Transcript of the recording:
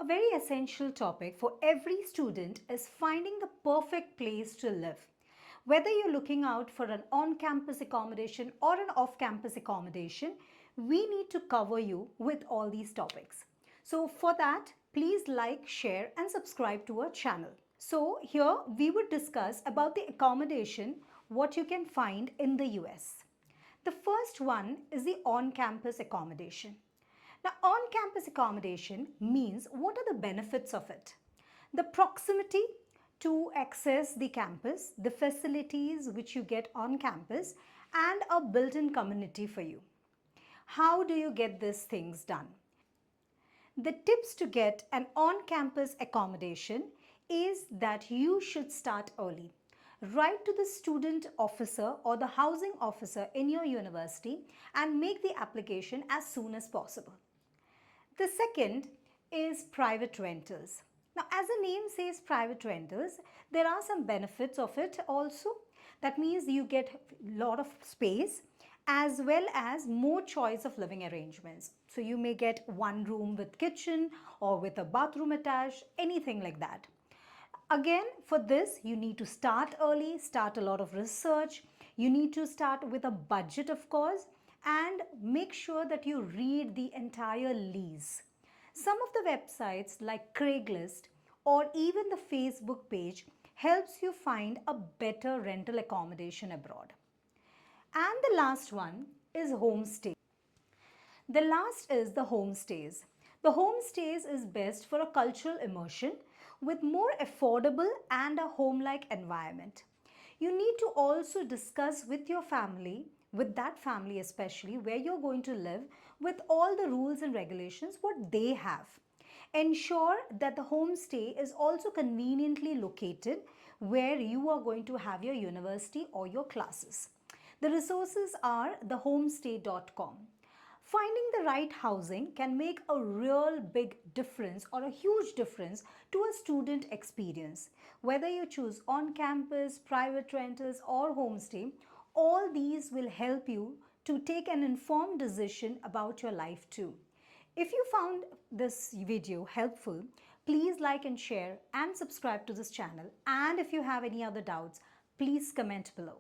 A very essential topic for every student is finding the perfect place to live. Whether you're looking out for an on-campus accommodation or an off-campus accommodation, we need to cover you with all these topics. So for that, please like, share and subscribe to our channel. So here we would discuss about the accommodation, what you can find in the US. The first one is the on-campus accommodation. Now, on-campus accommodation means what are the benefits of it? The proximity to access the campus, the facilities which you get on campus, and a built-in community for you. How do you get these things done? The tips to get an on-campus accommodation is that you should start early. Write to the student officer or the housing officer in your university and make the application as soon as possible. The second is private rentals. Now, as the name says private rentals, there are some benefits of it also. That means you get a lot of space as well as more choice of living arrangements. So you may get one room with kitchen or with a bathroom attached, anything like that. Again, for this, you need to start early, start a lot of research. You need to start with a budget, of course, and make sure that you read the entire lease. Some of the websites like Craigslist or even the Facebook page helps you find a better rental accommodation abroad. And the last one is homestay. The last is the homestays. The homestays is best for a cultural immersion with more affordable and a home-like environment. You need to also discuss with your family, with that family especially, where you're going to live, with all the rules and regulations, what they have. Ensure that the homestay is also conveniently located where you are going to have your university or your classes. The resources are thehomestay.com. Finding the right housing can make a real big difference or a huge difference to a student experience. Whether you choose on-campus, private rentals or homestay, all these will help you to take an informed decision about your life too. If you found this video helpful, please like and share and subscribe to this channel. And if you have any other doubts, please comment below.